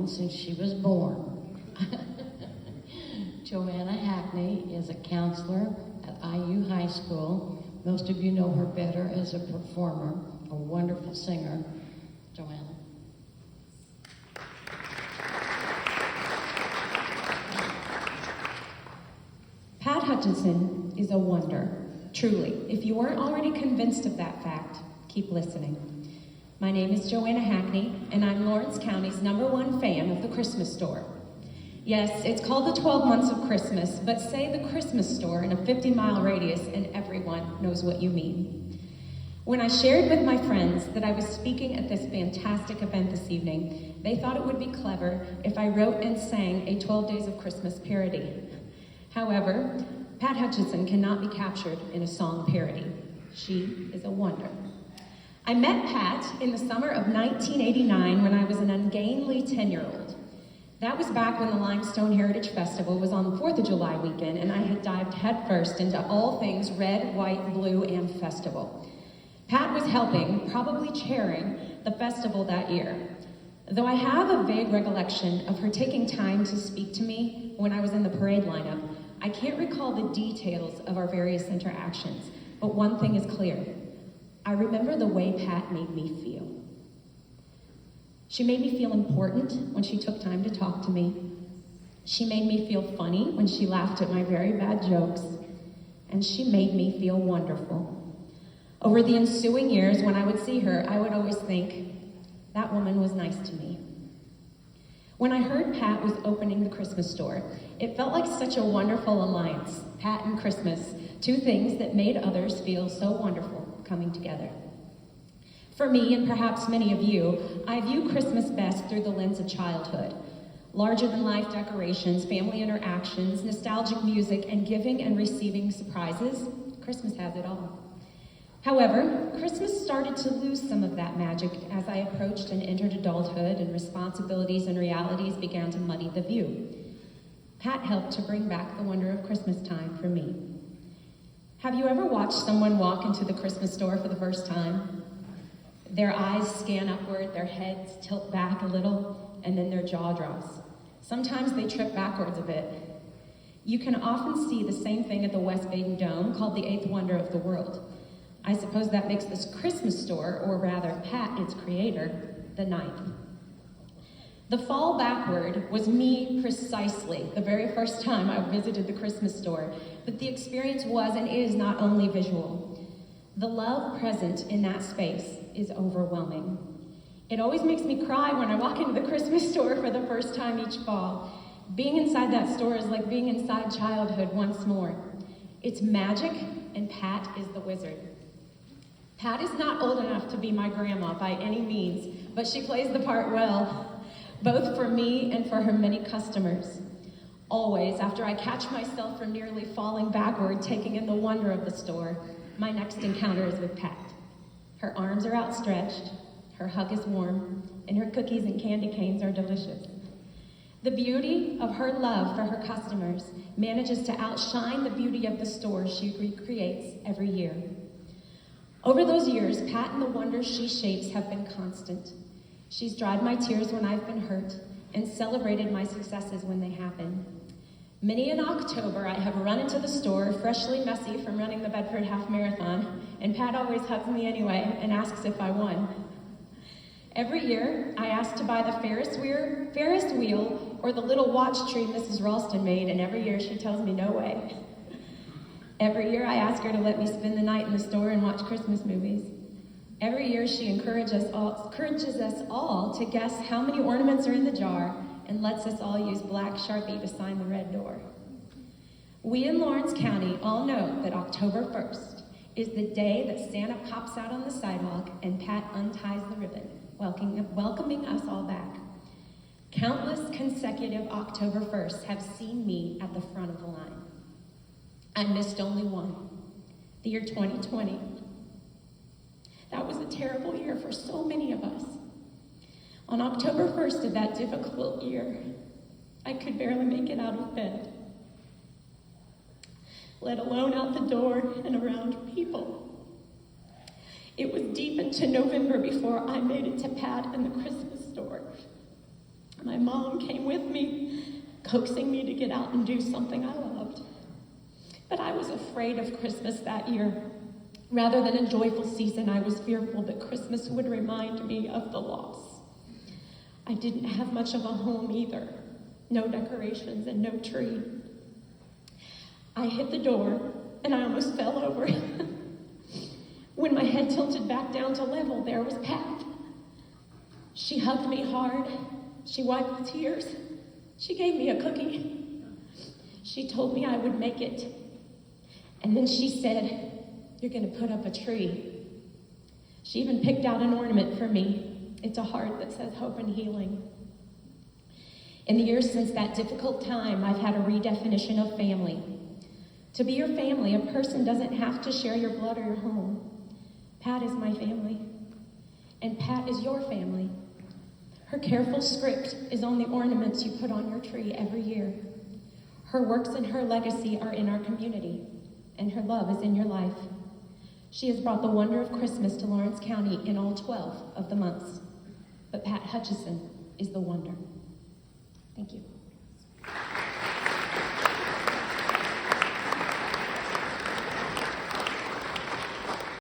known since she was born. Joanna Hackney is a counselor at IU High School. Most of you know her better as a performer, a wonderful singer. Joanna. Pat Hutchinson is a wonder, truly. If you weren't already convinced of that fact, keep listening. My name is Joanna Hackney, and I'm Lawrence County's #1 fan of the Christmas store. Yes, it's called the 12 Months of Christmas, but say the Christmas store in a 50-mile radius and everyone knows what you mean. When I shared with my friends that I was speaking at this fantastic event this evening, they thought it would be clever if I wrote and sang a 12 Days of Christmas parody. However, Pat Hutchinson cannot be captured in a song parody. She is a wonder. I met Pat in the summer of 1989 when I was an ungainly 10-year-old. That was back when the Limestone Heritage Festival was on the 4th of July weekend, and I had dived headfirst into all things red, white, blue, and festival. Pat was helping, probably chairing, the festival that year. Though I have a vague recollection of her taking time to speak to me when I was in the parade lineup, I can't recall the details of our various interactions, but one thing is clear. I remember the way Pat made me feel. She made me feel important when she took time to talk to me. She made me feel funny when she laughed at my very bad jokes. And she made me feel wonderful. Over the ensuing years, when I would see her, I would always think, that woman was nice to me. When I heard Pat was opening the Christmas store, it felt like such a wonderful alliance, Pat and Christmas, two things that made others feel so wonderful coming together. For me, and perhaps many of you, I view Christmas best through the lens of childhood. Larger-than-life decorations, family interactions, nostalgic music, and giving and receiving surprises. Christmas has it all. However, Christmas started to lose some of that magic as I approached and entered adulthood, and responsibilities and realities began to muddy the view. Pat helped to bring back the wonder of Christmas time for me. Have you ever watched someone walk into the Christmas store for the first time? Their eyes scan upward, their heads tilt back a little, and then their jaw drops. Sometimes they trip backwards a bit. You can often see the same thing at the West Baden Dome, called the 8th wonder of the world. I suppose that makes this Christmas store, or rather Pat, its creator, the 9th. The fall backward was me precisely the very first time I visited the Christmas store, but the experience was and is not only visual. The love present in that space is overwhelming. It always makes me cry when I walk into the Christmas store for the first time each fall. Being inside that store is like being inside childhood once more. It's magic, and Pat is the wizard. Pat is not old enough to be my grandma by any means, but she plays the part well, both for me and for her many customers. Always, after I catch myself from nearly falling backward, taking in the wonder of the store, my next encounter is with Pat. Her arms are outstretched, her hug is warm, and her cookies and candy canes are delicious. The beauty of her love for her customers manages to outshine the beauty of the store she recreates every year. Over those years, Pat and the wonders she shapes have been constant. She's dried my tears when I've been hurt and celebrated my successes when they happen. Many in October, I have run into the store, freshly messy from running the Bedford Half Marathon, and Pat always hugs me anyway and asks if I won. Every year, I ask to buy the Ferris wheel or the little watch tree Mrs. Ralston made, and every year she tells me no way. Every year, I ask her to let me spend the night in the store and watch Christmas movies. Every year, she encourages us all to guess how many ornaments are in the jar and lets us all use black Sharpie to sign the red door. We in Lawrence County all know that October 1st is the day that Santa pops out on the sidewalk and Pat unties the ribbon, welcoming us all back. Countless consecutive October 1st have seen me at the front of the line. I missed only one, the year 2020. That was a terrible year for so many of us. On October 1st of that difficult year, I could barely make it out of bed, let alone out the door and around people. It was deep into November before I made it to Pat and the Christmas store. My mom came with me, coaxing me to get out and do something I loved. But I was afraid of Christmas that year. Rather than a joyful season, I was fearful that Christmas would remind me of the loss. I didn't have much of a home either. No decorations and no tree. I hit the door and I almost fell over. When my head tilted back down to level, there was Pat. She hugged me hard. She wiped the tears. She gave me a cookie. She told me I would make it. And then she said, "You're going to put up a tree." She even picked out an ornament for me. It's a heart that says hope and healing. In the years since that difficult time, I've had a redefinition of family. To be your family, a person doesn't have to share your blood or your home. Pat is my family, and Pat is your family. Her careful script is on the ornaments you put on your tree every year. Her works and her legacy are in our community, and her love is in your life. She has brought the wonder of Christmas to Lawrence County in all 12 of the months. But Pat Hutchinson is the wonder. Thank you.